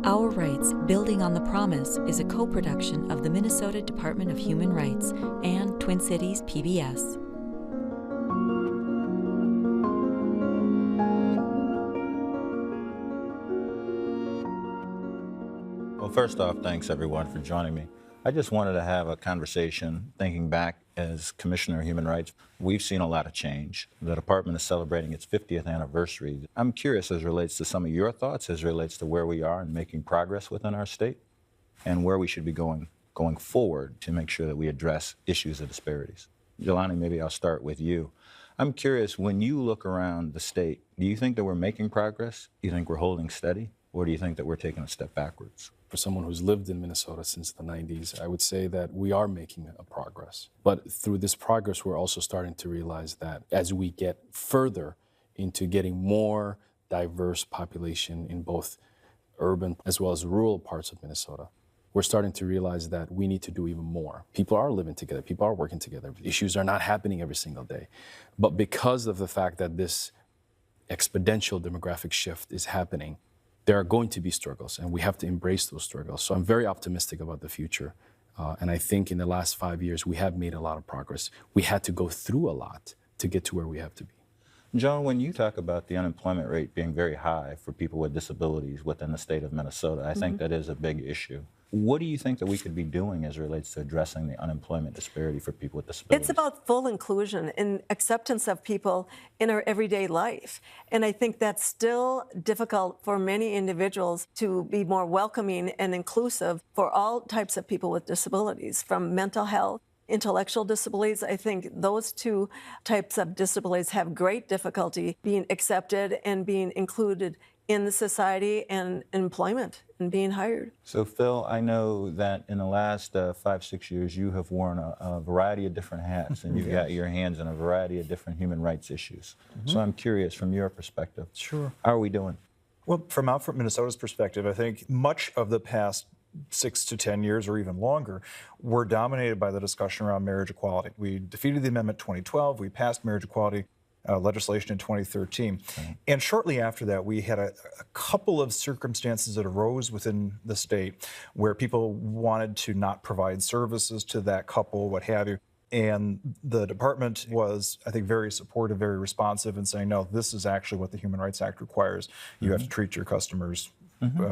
Our Rights, Building on the Promise is a co-production of the Minnesota Department of Human Rights and Twin Cities PBS. Well, first off, thanks everyone for joining me. I just wanted to have a conversation thinking back as Commissioner of Human Rights. We've seen a lot of change. The department is celebrating its 50th anniversary. I'm curious as it relates to some of your thoughts as it relates to where we are in making progress within our state and where we should be going forward to make sure that we address issues of disparities. Jelani, maybe I'll start with you. I'm curious, when you look around the state, do you think that we're making progress? Do you think we're holding steady? Or do you think that we're taking a step backwards? For someone who's lived in Minnesota since the 90s, I would say that we are making a progress. But through this progress, we're also starting to realize that as we get further into getting more diverse population in both urban as well as rural parts of Minnesota, we're starting to realize that we need to do even more. People are living together, people are working together. Issues are not happening every single day. But because of the fact that this exponential demographic shift is happening, there are going to be struggles, and we have to embrace those struggles. So I'm very optimistic about the future. And I think in the last 5 years, we have made a lot of progress. We had to go through a lot to get to where we have to be. Joan, when you talk about the unemployment rate being very high for people with disabilities within the state of Minnesota, I think that is a big issue. What do you think that we could be doing as it relates to addressing the unemployment disparity for people with disabilities? It's about full inclusion and acceptance of people in our everyday life. And I think that's still difficult for many individuals to be more welcoming and inclusive for all types of people with disabilities, from mental health, intellectual disabilities. I think those two types of disabilities have great difficulty being accepted and being included in the society and employment and being hired. So, Phil, I know that in the last 5-6 years, you have worn a variety of different hats, and you've got your hands in a variety of different human rights issues. So I'm curious, from your perspective, Sure. how are we doing? Well, from Outfront Minnesota's perspective, I think much of the past 6 to 10 years or even longer were dominated by the discussion around marriage equality. We defeated the amendment 2012. We passed marriage equality legislation in 2013. And shortly after that, we had a couple of circumstances that arose within the state where people wanted to not provide services to that couple, what have you. And the department was, I think, very supportive, very responsive in saying, no, this is actually what the Human Rights Act requires. You have to treat your customers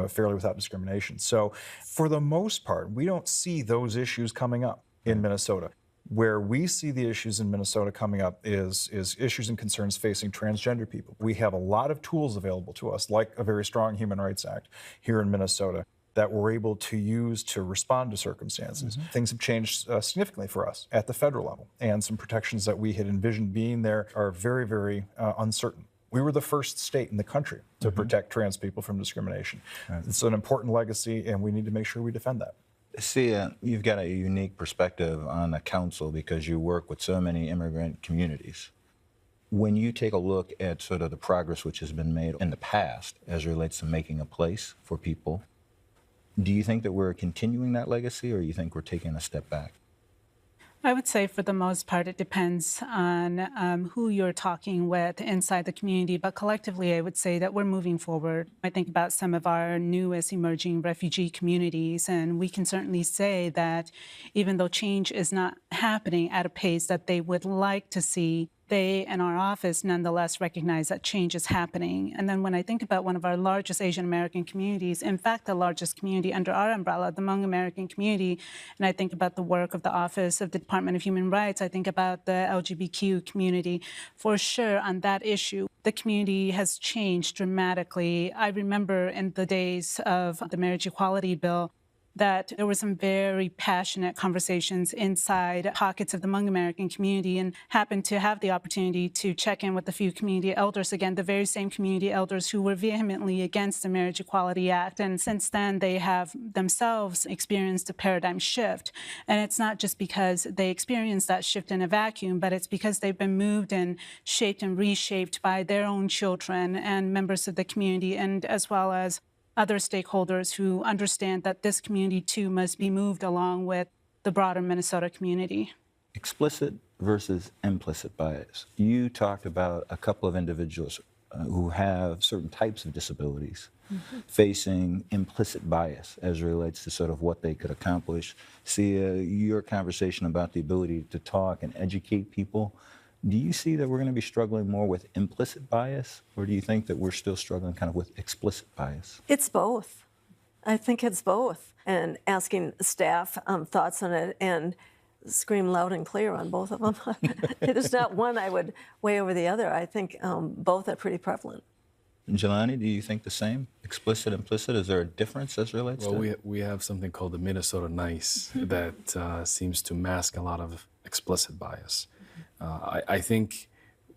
fairly without discrimination. So for the most part, we don't see those issues coming up in Minnesota. Where we see the issues in Minnesota coming up is issues and concerns facing transgender people. We have a lot of tools available to us, like a very strong Human Rights Act here in Minnesota, that we're able to use to respond to circumstances. Things have changed significantly for us at the federal level, and some protections that we had envisioned being there are very, very uncertain. We were the first state in the country to protect trans people from discrimination. It's an important legacy, and we need to make sure we defend that. See, you've got a unique perspective on the council because you work with so many immigrant communities. When you take a look at sort of the progress which has been made in the past as it relates to making a place for people, do you think that we're continuing that legacy, or you think we're taking a step back? I would say for the most part, it depends on who you're talking with inside the community. But collectively, I would say that we're moving forward. I think about some of our newest emerging refugee communities, and we can certainly say that even though change is not happening at a pace that they would like to see, they and our office nonetheless recognize that change is happening. And then when I think about one of our largest Asian American communities, in fact, the largest community under our umbrella, the Hmong American community, and I think about the work of the Office of the Department of Human Rights, I think about the LGBTQ community, for sure on that issue. The community has changed dramatically. I remember in the days of the marriage equality bill, that there were some very passionate conversations inside pockets of the Hmong American community, and happened to have the opportunity to check in with a few community elders, again, the very same community elders who were vehemently against the Marriage Equality Act. And since then, they have themselves experienced a paradigm shift. And it's not just because they experienced that shift in a vacuum, but it's because they've been moved and shaped and reshaped by their own children and members of the community, and as well as other stakeholders who understand that this community too must be moved along with the broader Minnesota community. Explicit versus implicit bias. You talked about a couple of individuals who have certain types of disabilities facing implicit bias as it relates to sort of what they could accomplish. See, your conversation about the ability to talk and educate people, do you see that we're going to be struggling more with implicit bias, or do you think that we're still struggling kind of with explicit bias? It's both. I think it's both. And asking staff thoughts on it and scream loud and clear on both of them. There's not one I would weigh over the other. I think both are pretty prevalent. Jelani, do you think the same? Explicit, implicit, is there a difference as it relates to Well, we have something called the Minnesota Nice that seems to mask a lot of explicit bias. I think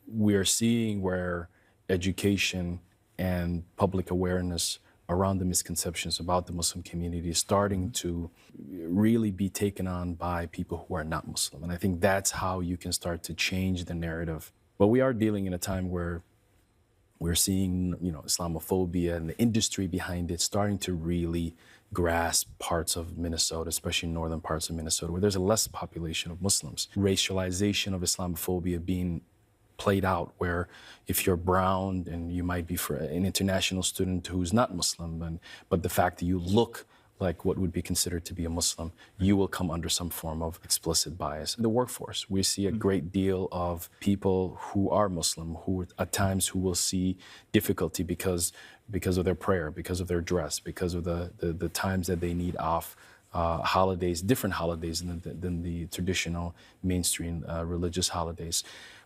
we're seeing where education and public awareness around the misconceptions about the Muslim community is starting to really be taken on by people who are not Muslim. And I think that's how you can start to change the narrative. But we are dealing in a time where we're seeing, Islamophobia and the industry behind it starting to really grasp parts of Minnesota, especially northern parts of Minnesota, where there's a less population of Muslims. Racialization of Islamophobia being played out, where if you're brown and you might be for an international student who's not Muslim, but the fact that you look like what would be considered to be a Muslim, you will come under some form of explicit bias. In the workforce, we see a great deal of people who are Muslim, who at times who will see difficulty because of their prayer, because of their dress, because of the times that they need off, holidays, different holidays than the traditional mainstream religious holidays.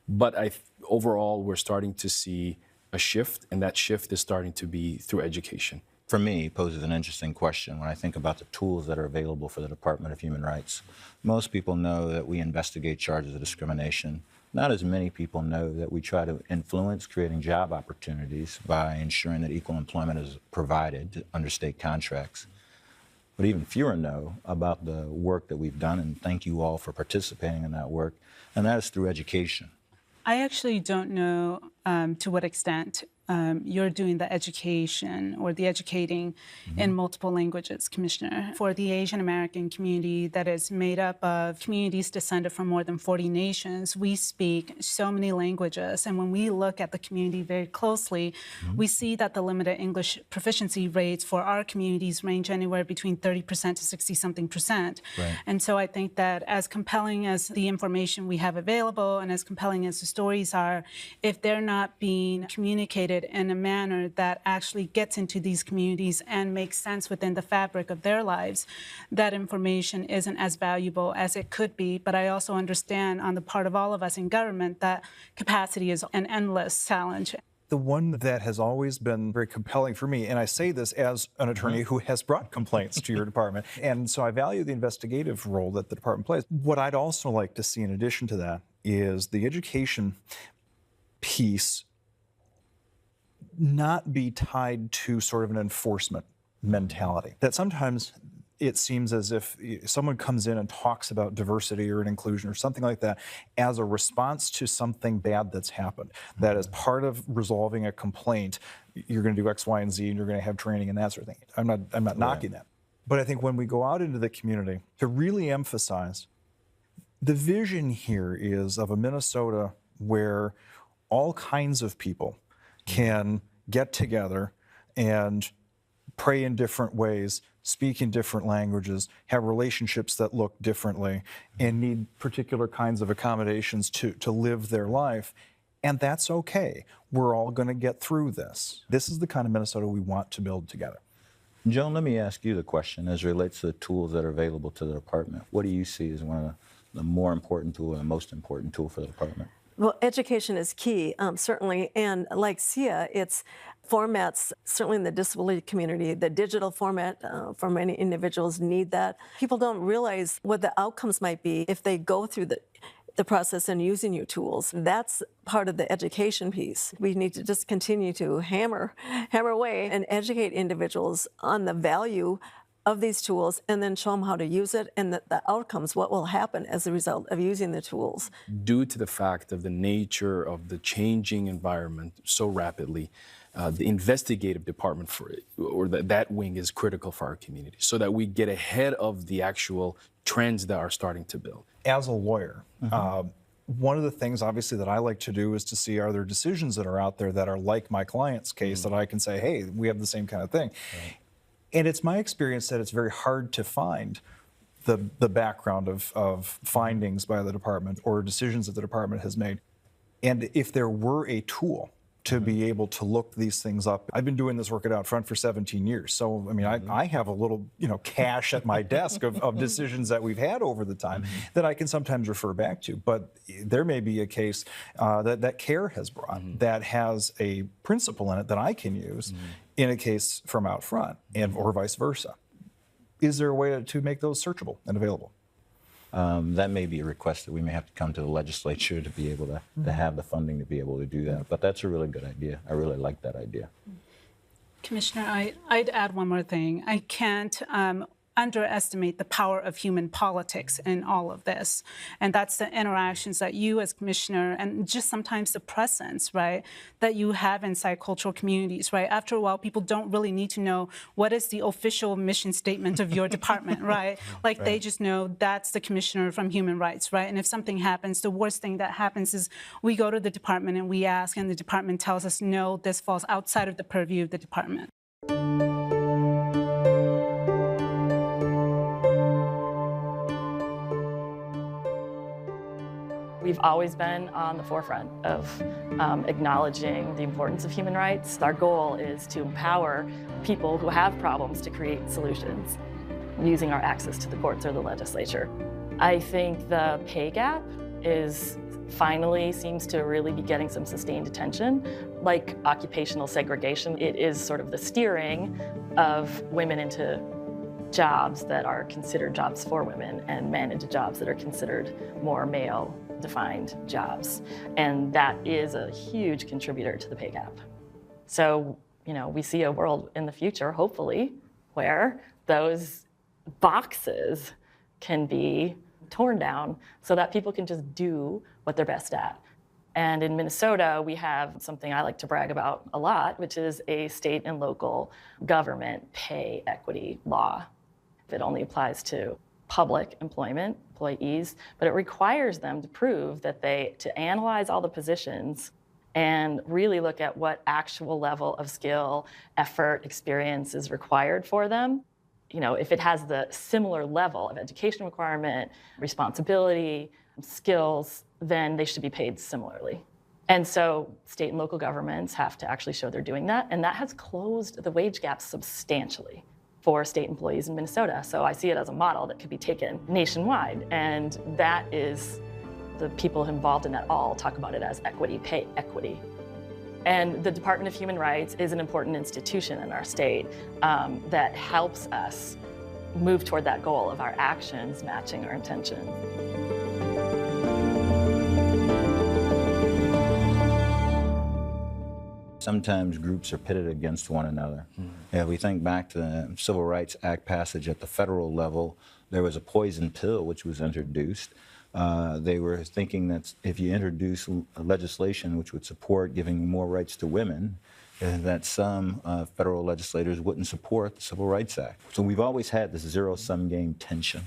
But overall, we're starting to see a shift, and that shift is starting to be through education. For me, poses an interesting question when I think about the tools that are available for the Department of Human Rights. Most people know that we investigate charges of discrimination. Not as many people know that we try to influence creating job opportunities by ensuring that equal employment is provided under state contracts. But even fewer know about the work that we've done, and thank you all for participating in that work, and that is through education. I actually don't know to what extent you're doing the education or the educating in multiple languages, Commissioner. For the Asian American community that is made up of communities descended from more than 40 nations, we speak so many languages. And when we look at the community very closely, we see that the limited English proficiency rates for our communities range anywhere between 30% to 60-something%. Right. And so I think that as compelling as the information we have available and as compelling as the stories are, if they're not being communicated in a manner that actually gets into these communities and makes sense within the fabric of their lives, that information isn't as valuable as it could be. But I also understand on the part of all of us in government that capacity is an endless challenge. The one that has always been very compelling for me, and I say this as an attorney who has brought complaints to your department, and so I value the investigative role that the department plays. What I'd also like to see in addition to that is the education piece not be tied to sort of an enforcement mentality. That sometimes it seems as if someone comes in and talks about diversity or an inclusion or something like that as a response to something bad that's happened. That as part of resolving a complaint, you're going to do X, Y, and Z, and you're going to have training and that sort of thing. I'm not knocking that. But I think when we go out into the community, to really emphasize the vision here is of a Minnesota where all kinds of people can get together and pray in different ways, speak in different languages, have relationships that look differently, and need particular kinds of accommodations to live their life. And that's okay. We're all going to get through this. This is the kind of Minnesota we want to build together. Joan, let me ask you the question as it relates to the tools that are available to the department. What do you see as one of the more important tool and the most important tool for the department? Well, education is key, certainly, and like Sia, it's formats, certainly in the disability community, the digital format for many individuals need that. People don't realize what the outcomes might be if they go through the process and using your tools. That's part of the education piece. We need to just continue to hammer away and educate individuals on the value of these tools and then show them how to use it and the outcomes, what will happen as a result of using the tools. Due to the fact of the nature of the changing environment so rapidly, the investigative department that wing is critical for our community so that we get ahead of the actual trends that are starting to build. As a lawyer, One of the things, obviously, that I like to do is to see, are there decisions that are out there that are like my client's case that I can say, hey, we have the same kind of thing. Right. And it's my experience that it's very hard to find the background of findings by the department or decisions that the department has made. And if there were a tool to be able to look these things up. I've been doing this work at Out Front for 17 years. So, I mean, I have a little, cache at my desk of decisions that we've had over the time that I can sometimes refer back to. But there may be a case that CARE has brought that has a principle in it that I can use in a case from Out Front, or vice versa. Is there a way to make those searchable and available? That may be a request that we may have to come to the legislature to be able to have the funding to be able to do that. But that's a really good idea. I really like that idea. Commissioner, I'd add one more thing. I can't underestimate the power of human politics in all of this. And that's the interactions that you as commissioner, and just sometimes the presence, right, that you have inside cultural communities, right? After a while, people don't really need to know what is the official mission statement of your department, right? Like they just know that's the commissioner from human rights, right? And if something happens, the worst thing that happens is we go to the department and we ask, and the department tells us, no, this falls outside of the purview of the department. We've always been on the forefront of acknowledging the importance of human rights. Our goal is to empower people who have problems to create solutions using our access to the courts or the legislature. I think the pay gap finally seems to really be getting some sustained attention. Like occupational segregation, it is sort of the steering of women into jobs that are considered jobs for women and men into jobs that are considered more male-defined jobs. And that is a huge contributor to the pay gap. So, we see a world in the future, hopefully, where those boxes can be torn down so that people can just do what they're best at. And in Minnesota, we have something I like to brag about a lot, which is a state and local government pay equity law. It only applies to public employees, but it requires them to prove that to analyze all the positions and really look at what actual level of skill, effort, experience is required for them. If it has the similar level of education requirement, responsibility, skills, then they should be paid similarly. And so state and local governments have to actually show they're doing that, and that has closed the wage gap substantially for state employees in Minnesota. So I see it as a model that could be taken nationwide, and that is, the people involved in that all talk about it as equity, pay equity. And the Department of Human Rights is an important institution in our state that helps us move toward that goal of our actions matching our intentions. Sometimes groups are pitted against one another. We think back to the Civil Rights Act passage at the federal level. There was a poison pill which was introduced. They were thinking that if you introduce legislation which would support giving more rights to women, that some federal legislators wouldn't support the Civil Rights Act. So we've always had this zero-sum game tension.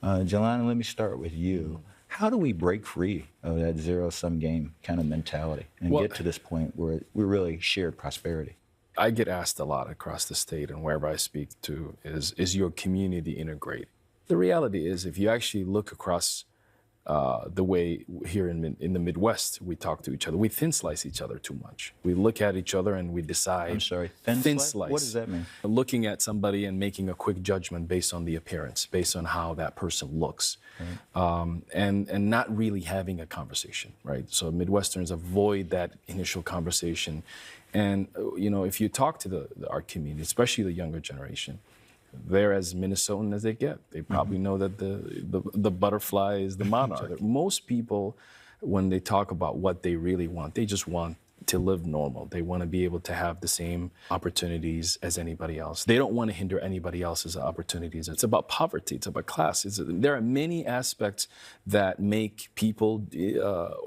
Jelani, let me start with you. How do we break free of that zero-sum game kind of mentality and get to this point where we really shared prosperity? I get asked a lot across the state and wherever I speak to is your community integrated? The reality is, if you actually look across the way here in the Midwest we talk to each other, we thin slice each other too much. We look at each other and we decide. I'm sorry, thin slice? What does that mean? Looking at somebody and making a quick judgment based on the appearance, based on how that person looks, and not really having a conversation, right? So Midwesterners avoid that initial conversation. And if you talk to our community, especially the younger generation, they're as Minnesotan as they get. They probably know that the butterfly is the monarch. Most people, when they talk about what they really want, they just want to live normal. They want to be able to have the same opportunities as anybody else. They don't want to hinder anybody else's opportunities. It's about poverty. It's about class. There are many aspects that make people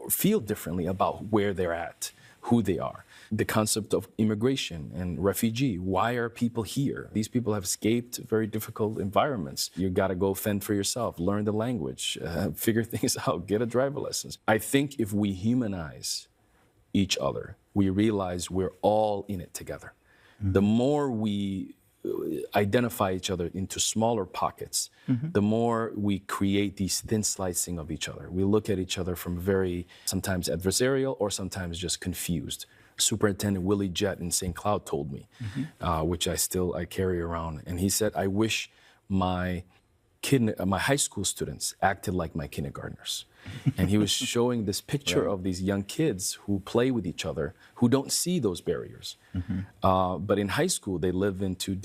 feel differently about where they're at, who they are. The concept of immigration and refugee. Why are people here? These people have escaped very difficult environments. You got to go fend for yourself, learn the language, figure things out, get a driver license. I think if we humanize each other, we realize we're all in it together. The more we identify each other into smaller pockets, the more we create these thin slicing of each other. We look at each other from very sometimes adversarial or sometimes just confused. Superintendent Willie Jett in St. Cloud told me, which I carry around, and he said, I wish my high school students acted like my kindergartners. And he was showing this picture of these young kids who play with each other, who don't see those barriers. But in high school, they live into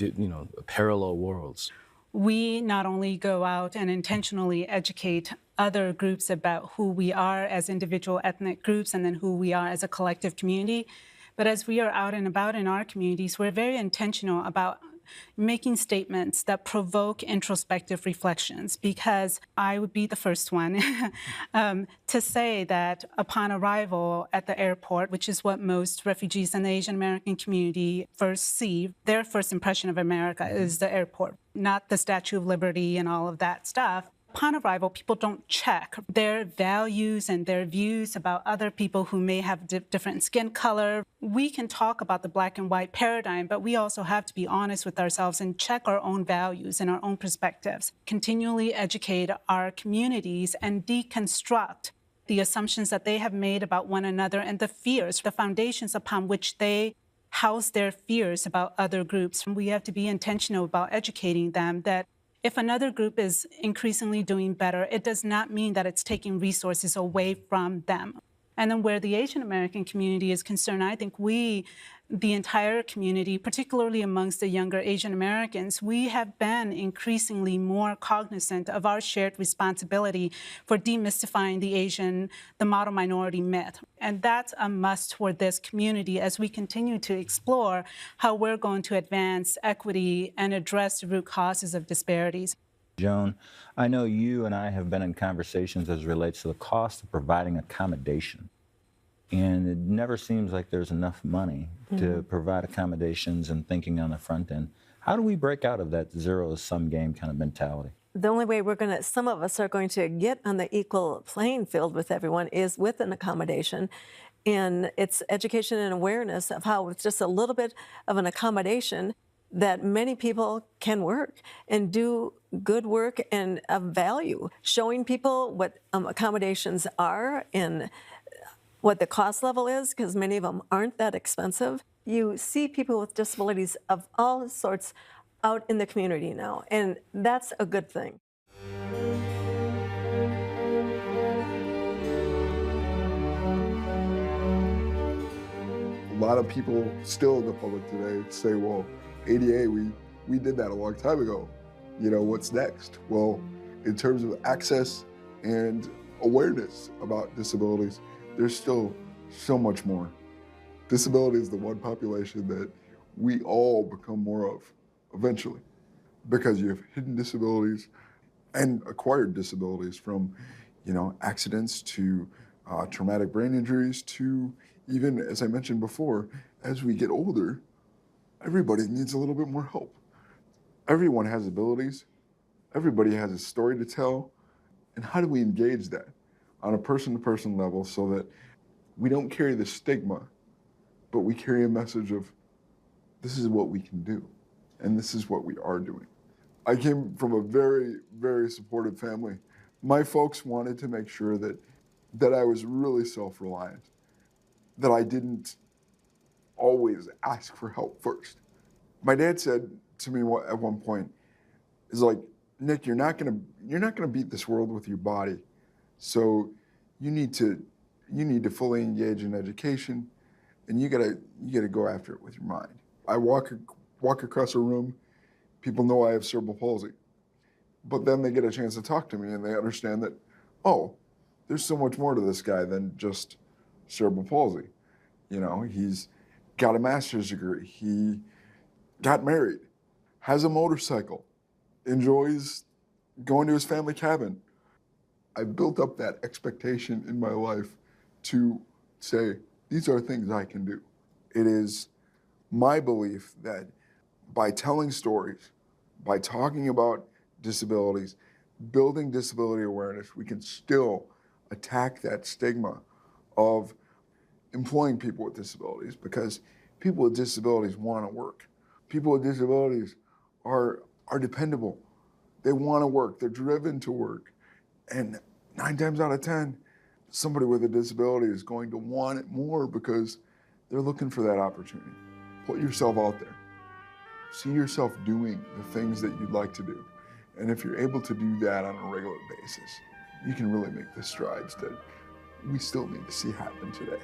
parallel worlds. We not only go out and intentionally educate other groups about who we are as individual ethnic groups and then who we are as a collective community, but as we are out and about in our communities, we're very intentional about making statements that provoke introspective reflections, because I would be the first one to say that upon arrival at the airport, which is what most refugees in the Asian American community first see, their first impression of America is the airport, not the Statue of Liberty and all of that stuff. Upon arrival, people don't check their values and their views about other people who may have different skin color. We can talk about the black and white paradigm, but we also have to be honest with ourselves and check our own values and our own perspectives. Continually educate our communities and deconstruct the assumptions that they have made about one another and the fears, the foundations upon which they house their fears about other groups. We have to be intentional about educating them that if another group is increasingly doing better, it does not mean that it's taking resources away from them. And then where the Asian American community is concerned, I think the entire community, particularly amongst the younger Asian Americans, we have been increasingly more cognizant of our shared responsibility for demystifying the model minority myth. And that's a must for this community as we continue to explore how we're going to advance equity and address the root causes of disparities. Joan, I know you and I have been in conversations as it relates to the cost of providing accommodation. And it never seems like there's enough money to provide accommodations and thinking on the front end. How do we break out of that zero-sum game kind of mentality? The only way some of us are going to get on the equal playing field with everyone is with an accommodation. And it's education and awareness of how with just a little bit of an accommodation that many people can work and do good work and of value, showing people what accommodations are and what the cost level is, because many of them aren't that expensive. You see people with disabilities of all sorts out in the community now, and that's a good thing. A lot of people still in the public today say, well, ADA, we did that a long time ago. What's next? Well, in terms of access and awareness about disabilities, there's still so much more. Disability is the one population that we all become more of eventually, because you have hidden disabilities and acquired disabilities from, accidents to traumatic brain injuries to even, as I mentioned before, as we get older, everybody needs a little bit more help. Everyone has abilities. Everybody has a story to tell. And how do we engage that on a person-to-person level so that we don't carry the stigma, but we carry a message of this is what we can do, and this is what we are doing. I came from a very, very supportive family. My folks wanted to make sure that I was really self-reliant, that I didn't always ask for help first. My dad said to me at one point, is like, Nick, you're not gonna beat this world with your body. So you need to fully engage in education, and you gotta go after it with your mind. I walk across a room, people know I have cerebral palsy, but then they get a chance to talk to me and they understand that, oh, there's so much more to this guy than just cerebral palsy. He's got a master's degree, he got married, has a motorcycle, enjoys going to his family cabin. I built up that expectation in my life to say, these are things I can do. It is my belief that by telling stories, by talking about disabilities, building disability awareness, we can still attack that stigma of employing people with disabilities, because people with disabilities want to work. People with disabilities are dependable. They want to work. They're driven to work. And 9 times out of 10, somebody with a disability is going to want it more because they're looking for that opportunity. Put yourself out there. See yourself doing the things that you'd like to do. And if you're able to do that on a regular basis, you can really make the strides that we still need to see happen today.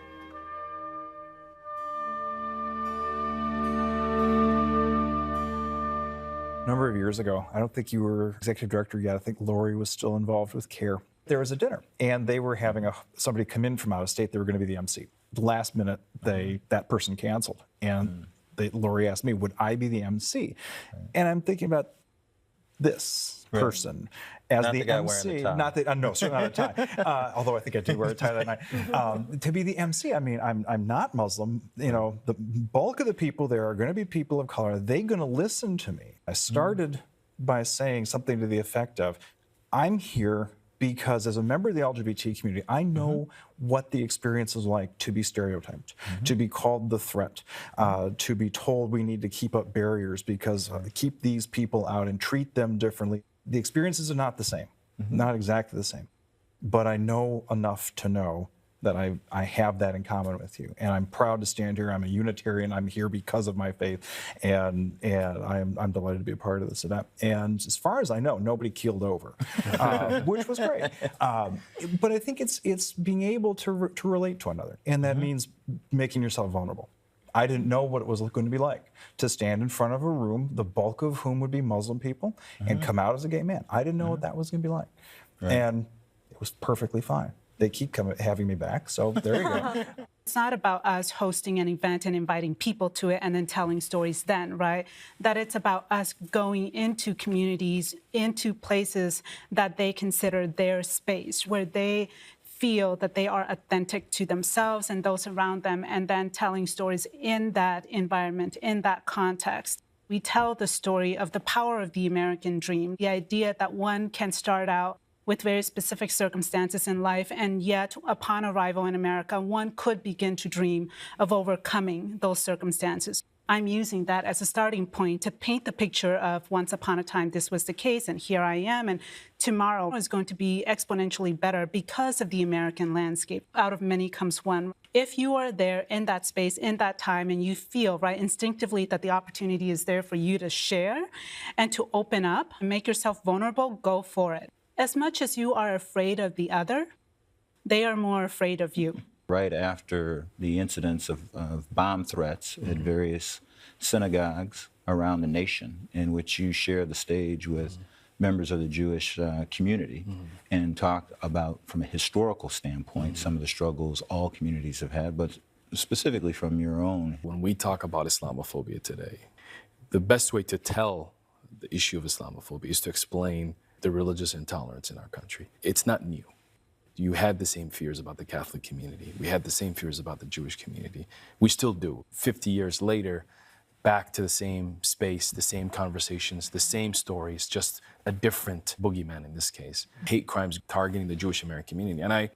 A number of years ago, I don't think you were executive director yet. I think Lori was still involved with CARE. There was a dinner, and they were having somebody come in from out of state. They were going to be the MC. The last minute, that person canceled, and Lori asked me, would I be the MC? And I'm thinking about this person as not the guy MC. wearing the tie. Not the no, certainly not a tie. Although I think I did wear a tie that night. To be the MC, I mean, I'm not Muslim. You know, the bulk of the people there are going to be people of color. Are they going to listen to me? I started by saying something to the effect of, I'm here because as a member of the LGBT community, I know what the experience is like to be stereotyped, to be called the threat, to be told we need to keep up barriers because keep these people out and treat them differently. The experiences are not the same, not exactly the same. But I know enough to know that I have that in common with you. And I'm proud to stand here. I'm a Unitarian. I'm here because of my faith. And I'm delighted to be a part of this event. And as far as I know, nobody keeled over, which was great. But I think it's being able to relate to another. And that means making yourself vulnerable. I didn't know what it was going to be like to stand in front of a room, the bulk of whom would be Muslim people, and come out as a gay man. I didn't know what that was going to be like. And it was perfectly fine. They keep having me back, so there you go. It's not about us hosting an event and inviting people to it and then telling stories then, right? That it's about us going into communities, into places that they consider their space, where they feel that they are authentic to themselves and those around them, and then telling stories in that environment, in that context. We tell the story of the power of the American dream, the idea that one can start out with very specific circumstances in life, and yet upon arrival in America, one could begin to dream of overcoming those circumstances. I'm using that as a starting point to paint the picture of once upon a time this was the case, and here I am, and tomorrow is going to be exponentially better because of the American landscape. Out of many comes one. If you are there in that space, in that time, and you feel, right, instinctively that the opportunity is there for you to share and to open up and make yourself vulnerable, go for it. As much as you are afraid of the other, they are more afraid of you. Right after the incidents of bomb threats at various synagogues around the nation, in which you share the stage with members of the Jewish community and talk about, from a historical standpoint, some of the struggles all communities have had, but specifically from your own. When we talk about Islamophobia today, the best way to tell the issue of Islamophobia is to explain the religious intolerance in our country. It's not new. You had the same fears about the Catholic community. We had the same fears about the Jewish community. We still do. 50 years later, back to the same space, the same conversations, the same stories, just a different boogeyman in this case. Hate crimes targeting the Jewish American community. And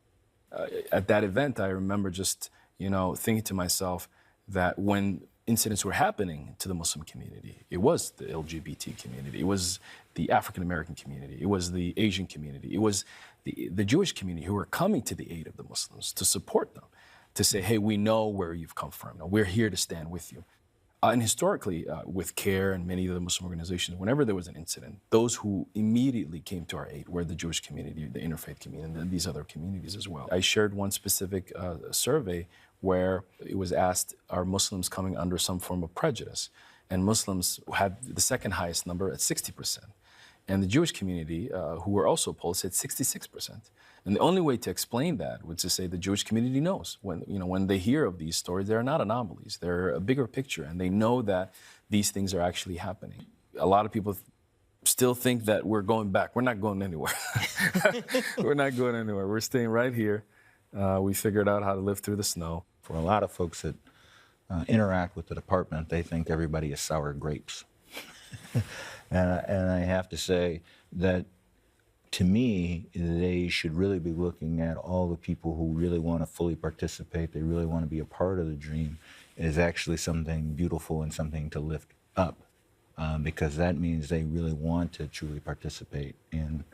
at that event, I remember just, thinking to myself that when incidents were happening to the Muslim community, it was the LGBT community, it was the African American community, it was the Asian community, it was the Jewish community who were coming to the aid of the Muslims to support them, to say, hey, we know where you've come from, we're here to stand with you. And historically, with CARE and many of the Muslim organizations, whenever there was an incident, those who immediately came to our aid were the Jewish community, the interfaith community, and these other communities as well. I shared one specific survey where it was asked, are Muslims coming under some form of prejudice? And Muslims had the second highest number at 60%. And the Jewish community, who were also polled, said 66%. And the only way to explain that was to say the Jewish community knows. When they hear of these stories, they're not anomalies. They're a bigger picture, and they know that these things are actually happening. A lot of people still think that we're going back. We're not going anywhere. We're not going anywhere. We're staying right here. We figured out how to live through the snow. For a lot of folks that interact with the department, they think everybody is sour grapes. and I have to say that, to me, they should really be looking at all the people who really want to fully participate, they really want to be a part of the dream, is actually something beautiful and something to lift up, because that means they really want to truly participate. And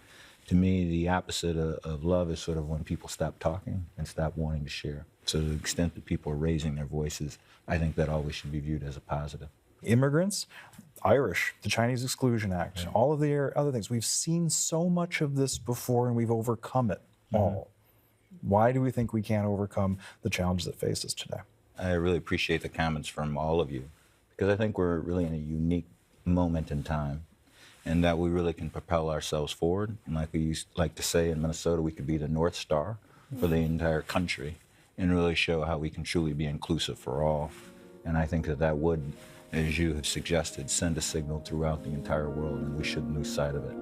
to me, the opposite of love is sort of when people stop talking and stop wanting to share. So to the extent that people are raising their voices, I think that always should be viewed as a positive. Immigrants, Irish, the Chinese Exclusion Act, all of the other things. We've seen so much of this before and we've overcome it all. Why do we think we can't overcome the challenges that face us today? I really appreciate the comments from all of you, because I think we're really in a unique moment in time, and that we really can propel ourselves forward. And like we used like to say in Minnesota, we could be the North Star for the entire country and really show how we can truly be inclusive for all. And I think that that would, as you have suggested, send a signal throughout the entire world, and we shouldn't lose sight of it.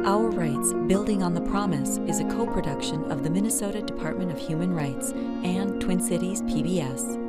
Our Rights, Building on the Promise is a co-production of the Minnesota Department of Human Rights and Twin Cities PBS.